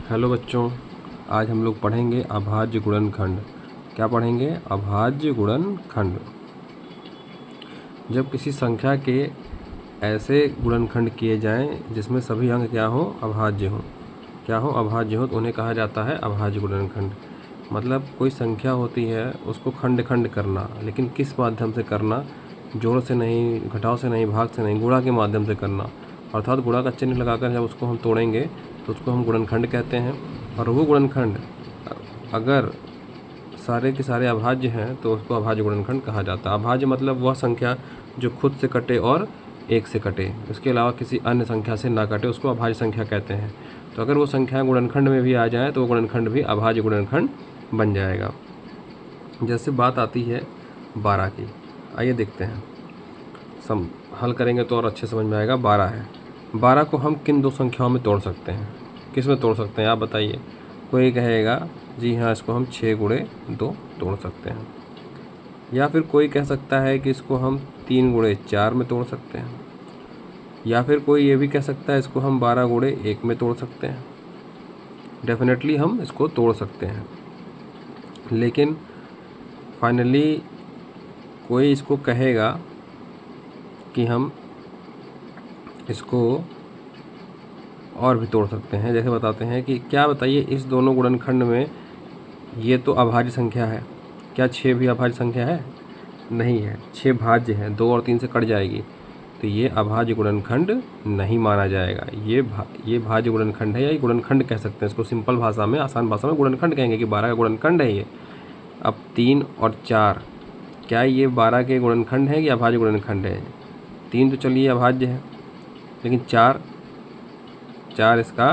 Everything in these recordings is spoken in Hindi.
हेलो बच्चों, आज हम लोग पढ़ेंगे अभाज्य गुणनखंड। क्या पढ़ेंगे? अभाज्य गुणनखंड। जब किसी संख्या के ऐसे गुणनखंड किए जाएं जिसमें सभी अंक क्या हो? अभाज्य हो। क्या हो? अभाज्य हो, तो उन्हें कहा जाता है अभाज्य गुणनखंड। मतलब कोई संख्या होती है उसको खंड खंड करना, लेकिन किस माध्यम से करना? जोड़ से नहीं, घटाव से नहीं, भाग से नहीं, गुणा के माध्यम से करना। अर्थात गुणा का चिन्ह लगाकर जब उसको हम तोड़ेंगे तो उसको हम गुणनखंड कहते हैं। और वो गुणनखंड अगर सारे के सारे अभाज्य हैं तो उसको अभाज्य गुणनखंड कहा जाता है। अभाज्य मतलब वह संख्या जो खुद से कटे और एक से कटे, उसके अलावा किसी अन्य संख्या से ना कटे, उसको अभाज्य संख्या कहते हैं। तो अगर वो संख्या गुणनखंड में भी आ जाए तो वो गुणनखंड भी अभाज्य गुणनखंड बन जाएगा। जैसे बात आती है 12 की, आइए देखते हैं, हल करेंगे तो और अच्छे समझ में आएगा। 12 है, 12 को हम किन दो संख्याओं में तोड़ सकते हैं? किस में तोड़ सकते हैं आप बताइए। कोई कहेगा जी हाँ, इसको हम 6 गुणे 2 तोड़ सकते हैं, या फिर कोई कह सकता है कि इसको हम 3 गुणे 4 में तोड़ सकते हैं, या फिर कोई ये भी कह सकता है इसको हम 12 गुणे 1 में तोड़ सकते हैं। डेफिनेटली हम इसको तोड़ सकते हैं, लेकिन फाइनली कोई इसको कहेगा कि हम इसको और भी तोड़ सकते हैं। जैसे बताते हैं कि क्या बताइए, इस दोनों गुणनखंड में ये तो अभाज्य संख्या है, क्या 6 भी अभाज्य संख्या है? नहीं है, 6 भाज्य है, 2 और 3 से कट जाएगी, तो ये अभाज्य गुणनखंड नहीं माना जाएगा। ये भाज्य गुणनखंड है, या ये गुणनखंड कह सकते हैं इसको। सिंपल भाषा में, आसान भाषा में गुणनखंड कहेंगे कि 12 का गुणनखंड है ये। अब 3 और 4, क्या ये 12 के गुणनखंड है या अभाज्य गुणनखंड है? 3 तो चलिए अभाज्य है, लेकिन 4 इसका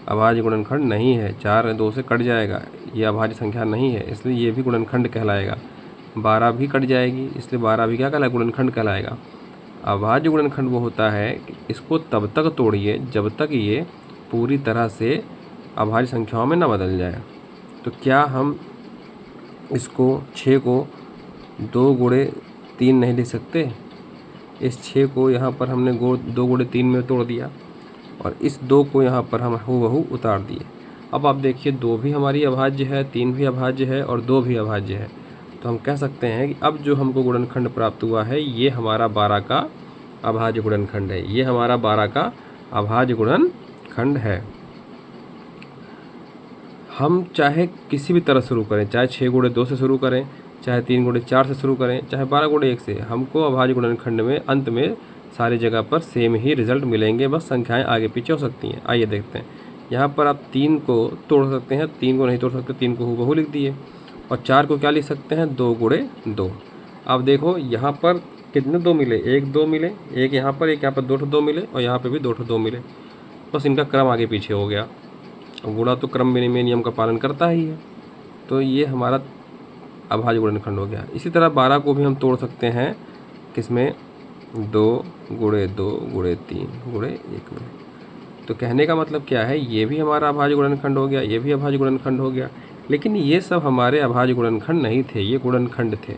अभाज्य गुणनखंड नहीं है। 4 2 से कट जाएगा, ये अभाज्य संख्या नहीं है, इसलिए ये भी गुणनखंड कहलाएगा। 12 भी कट जाएगी, इसलिए 12 भी क्या कहलाएगा? गुणनखंड कहलाएगा। अभाज्य गुणनखंड वो होता है कि इसको तब तक तोड़िए जब तक ये पूरी तरह से अभाज्य संख्याओं में न बदल जाए। तो क्या हम इसको 6 को 2 गुणे 3 नहीं लिख सकते? इस 6 को यहाँ पर हमने 2 गुणे 3 में तोड़ दिया, और इस 2 को यहाँ पर हम हूबहू उतार दिए। अब आप देखिए, 2 भी हमारी अभाज्य है, 3 भी अभाज्य है और 2 भी अभाज्य है। तो हम कह सकते हैं कि अब जो हमको गुणनखंड प्राप्त हुआ है ये हमारा 12 का अभाज्य गुणनखंड है। ये हमारा 12 का अभाज्य गुणनखंड है। हम चाहे किसी भी तरह शुरू करें, चाहे 6 गुणे 2 से शुरू करें, चाहे 3 गुणे 4 से शुरू करें, चाहे 12 गुणे 1 से, हमको अभाज्य गुणनखंड में अंत में सारी जगह पर सेम ही रिजल्ट मिलेंगे, बस संख्याएं आगे पीछे हो सकती हैं। आइए देखते हैं, यहाँ पर आप 3 को तोड़ सकते हैं, 3 को नहीं तोड़ सकते, 3 को हूबहू लिख दिए, और 4 को क्या लिख सकते हैं? 2 गुणे 2। अब देखो यहाँ पर कितने 2 मिले? 1 2 मिले, एक यहाँ पर, एक यहाँ पर 2 2 मिले, और यहाँ पर भी 2 2 मिले, बस इनका क्रम आगे पीछे हो गया। गुणा तो क्रम में नियम का पालन करता ही है, तो ये हमारा अभाज्य गुणनखंड हो गया। इसी तरह 12 को भी हम तोड़ सकते हैं, किसमें? 2 गुणे 2 गुणे 3 गुणे 1 में। तो कहने का मतलब क्या है, ये भी हमारा अभाज्य गुणनखंड हो गया, ये भी अभाज्य गुणनखंड हो गया, लेकिन ये सब हमारे अभाज्य गुणनखंड नहीं थे, ये गुणनखंड थे।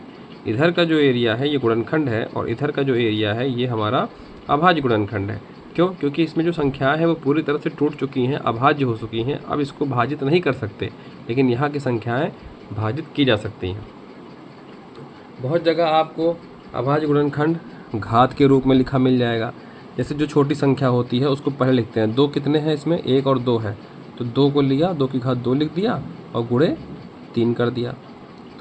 इधर का जो एरिया है ये गुणनखंड है, और इधर का जो एरिया है ये हमारा अभाज्य गुणनखंड है। क्यों? क्योंकि इसमें जो संख्याएं हैं वो पूरी तरह से टूट चुकी हैं, अभाज्य हो चुकी हैं। अब इसको भाजित नहीं कर सकते, लेकिन यहाँ की संख्याएं भाजित की जा सकती हैं। बहुत जगह आपको अभाज्य गुणनखंड घात के रूप में लिखा मिल जाएगा। जैसे जो छोटी संख्या होती है उसको पहले लिखते हैं। 2 कितने हैं इसमें? 1 और 2 है, तो 2 को लिया, 2 की घात 2 लिख दिया और गुणे 3 कर दिया।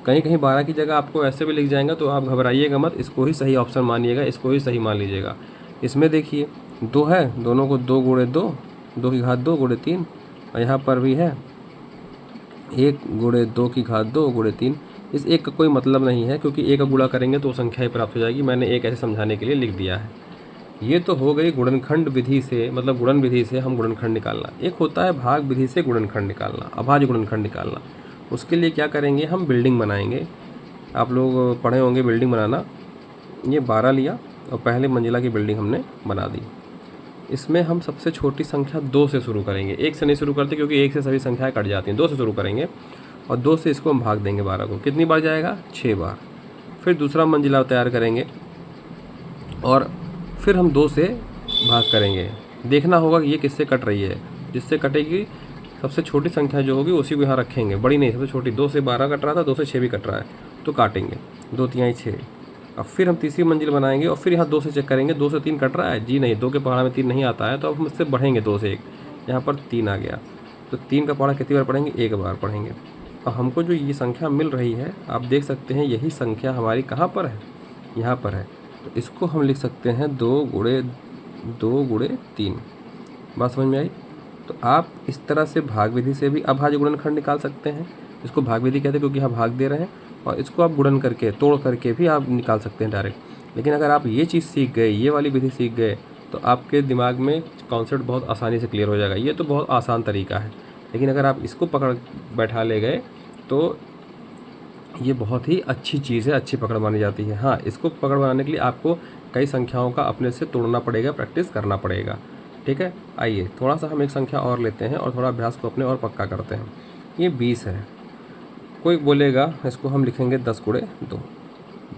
कहीं कहीं 12 की जगह आपको ऐसे भी लिख जाएगा, तो आप घबराइएगा मत, इसको ही सही ऑप्शन मानिएगा, इसको ही सही मान लीजिएगा। इसमें देखिए 2 है, दोनों को 2 गुणे 2, 2 की घात 2 गुणे 3, और यहाँ पर भी है 1 गुणे 2 की घात 2 गुणे 3। इस एक का कोई मतलब नहीं है, क्योंकि एक का गुणा करेंगे तो संख्या ही प्राप्त हो जाएगी। मैंने एक ऐसे समझाने के लिए लिख दिया है। ये तो हो गई गुणनखंड विधि से, मतलब गुणन विधि से हम गुणनखंड निकालना। एक होता है भाग विधि से गुणनखंड निकालना, अभाज्य गुणनखंड निकालना। उसके लिए क्या करेंगे, हम बिल्डिंग बनाएंगे। आप लोग पढ़े होंगे बिल्डिंग बनाना। ये 12 लिया और पहले मंजिला की बिल्डिंग हमने बना दी। इसमें हम सबसे छोटी संख्या 2 से शुरू करेंगे, 1 से नहीं शुरू करते, क्योंकि 1 से सभी संख्याएं कट जाती हैं। 2 से शुरू करेंगे और 2 से इसको हम भाग देंगे 12 को। कितनी बार जाएगा? 6 बार। फिर दूसरा मंजिला तैयार करेंगे और फिर हम 2 से भाग करेंगे। देखना होगा कि ये किससे कट रही है। जिससे कटेगी सबसे छोटी संख्या जो होगी उसी को यहाँ रखेंगे, बड़ी नहीं, सबसे छोटी। 2 से 12 कट रहा था, 2 से 6 भी कट रहा है, तो काटेंगे 2 तिहाई 6। अब फिर हम तीसरी मंजिल बनाएंगे और फिर यहाँ 2 से चेक करेंगे, 2 से 3 कट रहा है जी नहीं, 2 के पहाड़ा में 3 नहीं आता है, तो अब हम इससे बढ़ेंगे 2 से 1, यहाँ पर 3 आ गया, तो 3 का पहाड़ा कितनी बार पढ़ेंगे, 1 बार पढ़ेंगे। और हमको जो ये संख्या मिल रही है आप देख सकते हैं, यही संख्या हमारी कहाँ पर है, यहाँ पर है। तो इसको हम लिख सकते हैं 2 गुणे 3। बात समझ में आई? तो आप इस तरह से भाग विधि से भी अभाज्य गुणनखंड निकाल सकते हैं। इसको भाग विधि कहते हैं क्योंकि यहाँ भाग दे रहे हैं, और इसको आप गुणन करके तोड़ करके भी आप निकाल सकते हैं डायरेक्ट। लेकिन अगर आप ये चीज़ सीख गए, ये वाली विधि सीख गए, तो आपके दिमाग में कॉन्सेप्ट बहुत आसानी से क्लियर हो जाएगा। ये तो बहुत आसान तरीका है, लेकिन अगर आप इसको पकड़ बैठा ले गए तो ये बहुत ही अच्छी चीज़ है, अच्छी पकड़ मानी जाती है। हाँ, इसको पकड़ बनाने के लिए आपको कई संख्याओं का अपने से तोड़ना पड़ेगा, प्रैक्टिस करना पड़ेगा। ठीक है, आइए थोड़ा सा हम एक संख्या और लेते हैं और थोड़ा अभ्यास को अपने और पक्का करते हैं। ये 20 है। कोई बोलेगा इसको हम लिखेंगे 10 गुणे 2,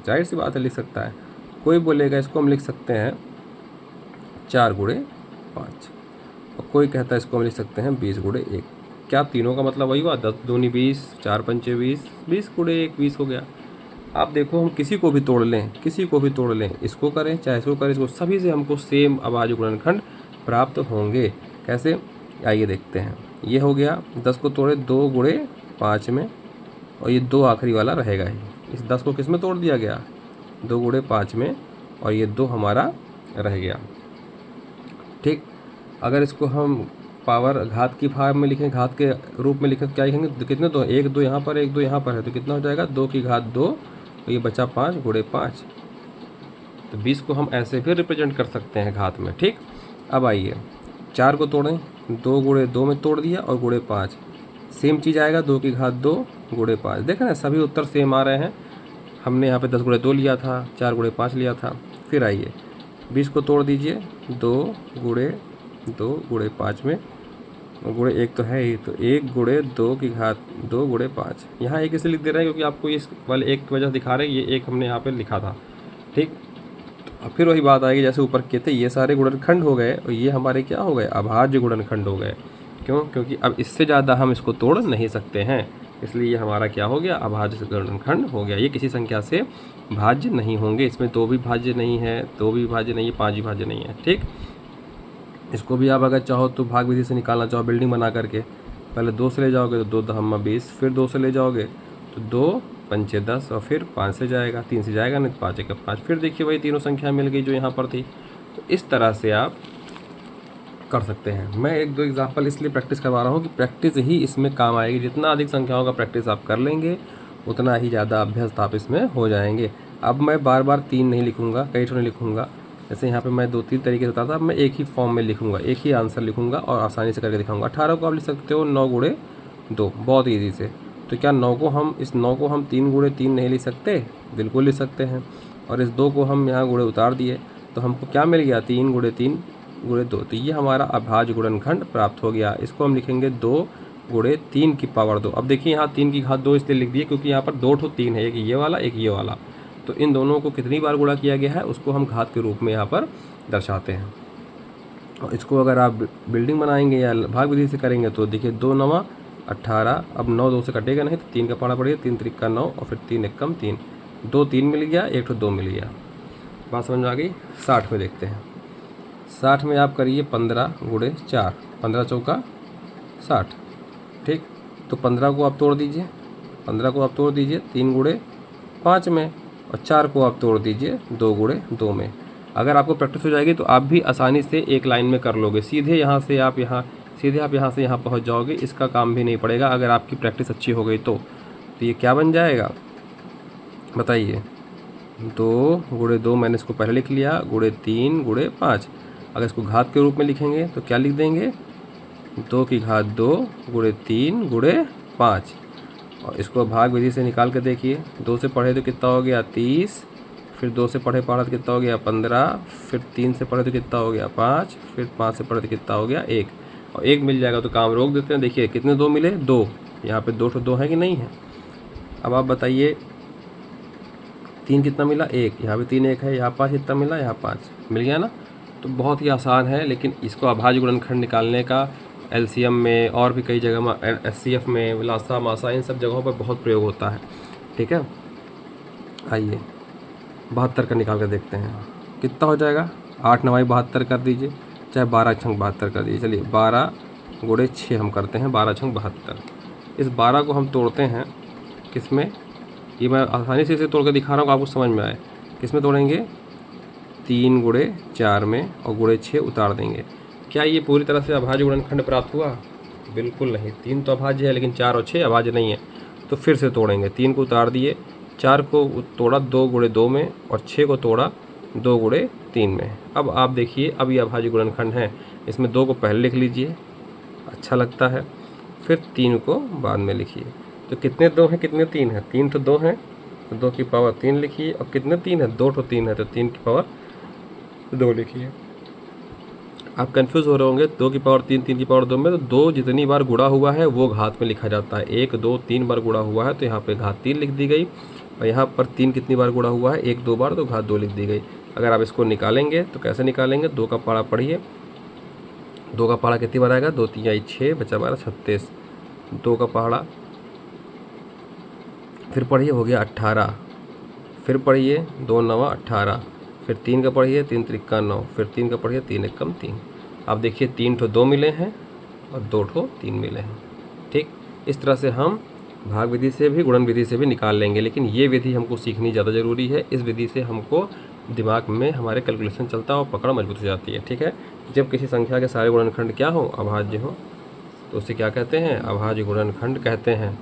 जाहिर सी बात है लिख सकता है। कोई बोलेगा इसको हम लिख सकते हैं 4 गुणे 5, और कोई कहता है इसको हम लिख सकते हैं 20 गुणे 1। क्या तीनों का मतलब वही हुआ, 10 दूनी 20, 4 पंचे 20, 20 गुणे 1 20 हो गया। आप देखो हम किसी को भी तोड़ लें, किसी को भी तोड़ लें, इसको करें चाहे इसको करें, इसको सभी से हमको सेम अभाज्य गुणनखंड प्राप्त होंगे। कैसे, आइए देखते हैं। ये हो गया 10 को तोड़े 2 गुणे 5 में, और ये 2 आखिरी वाला रहेगा ही। इस 10 को किस में तोड़ दिया गया, 2 गुणे 5 में, और ये 2 हमारा रह गया। ठीक, अगर इसको हम पावर घात की फॉर्म में लिखें, घात के रूप में लिखें, क्या लिखेंगे, तो कितने 2, 1 2 यहाँ पर, 1 2 यहाँ पर है, तो कितना हो जाएगा 2 की घात 2, तो ये बचा 5 गुणे 5। तो 20 को हम ऐसे भी रिप्रेजेंट कर सकते हैं घात में। ठीक, अब आइए 4 को तोड़ें, 2 गुणे 2 में तोड़ दिया और गुणे 5, सेम चीज़ आएगा 2 की घात 2 गुणे 5। देखें ना, सभी उत्तर सेम आ रहे हैं। हमने यहाँ पे 10 गुणे 2 लिया था, 4 गुणे 5 लिया था। फिर आइए 20 को तोड़ दीजिए, 2 गुणे 2 गुणे 5 में, और गुणे 1 तो है ही, तो 1 गुणे 2 की घात 2 गुणे 5। यहाँ 1 इसलिए लिख दे रहे हैं क्योंकि आपको इस वाले 1 की वजह दिखा रहे हैं, ये 1 हमने यहाँ पे लिखा था। ठीक, अब फिर वही बात आएगी जैसे ऊपर किए थे, ये सारे गुणनखंड हो गए और ये हमारे क्या हो गए, अभाज्य गुणनखंड हो गए। क्यों, क्योंकि अब इससे ज़्यादा हम इसको तोड़ नहीं सकते हैं, इसलिए ये हमारा क्या हो गया, अभाज्य गुणनखंड हो गया। ये किसी संख्या से भाज्य नहीं होंगे, इसमें 2 भी भाज्य नहीं है, 2 भी भाज्य नहीं है, 5 भी भाज्य नहीं है। ठीक, इसको भी आप अगर चाहो तो भाग विधि से निकालना चाहो, बिल्डिंग बना करके पहले 2 से ले जाओगे तो 2 दहम्मा 20, फिर 2 से ले जाओगे तो 2 पंचे 10, और फिर 5 से जाएगा, 3 से जाएगा नहीं तो 5 एक 5। फिर देखिए वही तीनों संख्या मिल गई जो यहाँ पर थी। तो इस तरह से आप कर सकते हैं। मैं 1-2 एग्जाम्पल इसलिए प्रैक्टिस करवा रहा हूँ कि प्रैक्टिस ही इसमें काम आएगी। जितना अधिक संख्याओं का प्रैक्टिस आप कर लेंगे उतना ही ज़्यादा अभ्यस्त आप इसमें हो जाएंगे। अब मैं बार बार 3 नहीं लिखूँगा, कई ठो नहीं लिखूँगा। जैसे यहाँ पे मैं 2-3 तरीके से बताता था, मैं एक ही फॉर्म में लिखूँगा, एक ही आंसर लिखूँगा और आसानी से करके दिखाऊँगा। 18 को आप लिख सकते हो 9 गुणे 2, बहुत ईजी से। तो क्या 9 को हम 3 गुणे 3 नहीं लिख सकते? बिल्कुल लिख सकते हैं। और इस 2 को हम यहाँ गुणे उतार दिए तो हमको क्या मिल गया, 3 गुणे 3 गुणे 2। तो ये हमारा अभाज्य गुणनखंड प्राप्त हो गया। इसको हम लिखेंगे 2 गुणे 3 की पावर 2। अब देखिए यहाँ 3 की घात 2 इसलिए लिख दिए क्योंकि यहाँ पर 2 ठो 3 है, एक ये वाला एक ये वाला। तो इन दोनों को कितनी बार गुणा किया गया है उसको हम घात के रूप में यहाँ पर दर्शाते हैं। और इसको अगर आप बिल्डिंग बनाएंगे या भाग विधि से करेंगे तो देखिए 2 9 18। अब 9 2 से कटेगा नहीं तो 3 का पढ़ा पड़ेगा, 3 3 का 9 और फिर 3 1 कम 3, 2 3 मिल गया, 1 ठो 2 मिल गया। बात समझ में आ गई। 60 में देखते हैं। 60 में आप करिए 15 गुणे 4, 15 चौका 60। ठीक, तो 15 को आप तोड़ दीजिए, 15 को आप तोड़ दीजिए 3 गुणे 5 में, और 4 को आप तोड़ दीजिए 2 गुणे 2 में। अगर आपको प्रैक्टिस हो जाएगी तो आप भी आसानी से एक लाइन में कर लोगे। सीधे यहाँ से आप यहाँ से यहाँ पहुँच जाओगे, इसका काम भी नहीं पड़ेगा अगर आपकी प्रैक्टिस अच्छी हो गई तो ये क्या बन जाएगा बताइए, 2 गुणे 2 मैंने इसको पहले लिख लिया, गुणे 3 गुणे 5। अगर इसको घात के रूप में लिखेंगे तो क्या लिख देंगे, 2 की घात 2 गुणे 3 गुणे 5। और इसको भाग विधि से निकाल के देखिए, 2 से पढ़े तो कितना हो गया 30, फिर 2 से पढ़े तो कितना हो गया 15, फिर 3 से पढ़े तो कितना हो गया 5, फिर 5 से पढ़े तो कितना हो गया 1, और 1 मिल जाएगा तो काम रोक देते हैं। देखिए कितने 2 मिले, 2, यहाँ पे 2 ठो 2 है कि नहीं है। अब आप बताइए 3 कितना मिला 1, यहाँ पे 3 1 है, यहाँ 5 कितना मिला, यहाँ 5 मिल गया ना। तो बहुत ही आसान है, लेकिन इसको अभाज्य गुणनखंड निकालने का एलसीएम में और भी कई जगह एचसीएफ में, लासा मासा इन सब जगहों पर बहुत प्रयोग होता है। ठीक है, आइए 72 का निकाल कर देखते हैं कितना हो जाएगा। 8 9 72 कर दीजिए, चाहे 12 छंग 72 कर दीजिए। चलिए 12 गुणे 6 हम करते हैं, 12 छंग 72। इस 12 को हम तोड़ते हैं किस में, ये मैं आसानी से इसे तोड़ कर दिखा रहा हूँ, आपको समझ में आए। किस में तोड़ेंगे, 3 गुणे 4 में, और गुणे 6 उतार देंगे। क्या ये पूरी तरह से अभाज्य गुणनखंड प्राप्त हुआ? बिल्कुल नहीं। 3 तो अभाज्य है, लेकिन 4 और 6 अभाज्य नहीं है। तो फिर से तोड़ेंगे, 3 को उतार दिए, 4 को तोड़ा 2 गुणे 2 में, और 6 को तोड़ा 2 गुणे 3 में। अब आप देखिए, अब ये अभाज्य गुणनखंड है। इसमें 2 को पहले लिख लीजिए, अच्छा लगता है, फिर 3 को बाद में लिखिए। तो कितने 2 हैं, कितने 3 हैं? 3 तो 2 हैं, तो 2 की पावर 3 लिखिए। और कितने 3 है? 2 तो 3 है, तो 3 की पावर 2 लिखिए। आप कंफ्यूज हो रहे होंगे, 2 की पावर 3, 3 की पावर 2 में, तो 2 जितनी बार गुणा हुआ है वो घात में लिखा जाता है। 1 2 3 बार गुणा हुआ है तो यहाँ पे घात 3 लिख दी गई, और यहाँ पर 3 कितनी बार गुणा हुआ है, 1 2 बार, तो घात 2 लिख दी गई। अगर आप इसको निकालेंगे तो कैसे निकालेंगे, 2 का पारा पढ़िए, 2 का पहाड़ा कितनी बार आएगा, 2 3 6 बचा 12 36, 2 का पहाड़ा, फिर पढ़िए हो गया 18, फिर पढ़िए 2 9 18, फिर 3 का पढ़िए 3 3 9, फिर 3 का पढ़िए 3 1 3। आप देखिए 3 ठो 2 मिले हैं और 2 ठो 3 मिले हैं। ठीक, इस तरह से हम भाग विधि से भी गुणन विधि से भी निकाल लेंगे, लेकिन ये विधि हमको सीखनी ज़्यादा ज़रूरी है। इस विधि से हमको दिमाग में हमारे कैलकुलेशन चलता है और पकड़ मजबूत हो जाती है। ठीक है, जब किसी संख्या के सारे गुणनखंड क्या हो, अभाज्य हो, तो उसे क्या कहते हैं, अभाज्य गुणनखंड कहते हैं।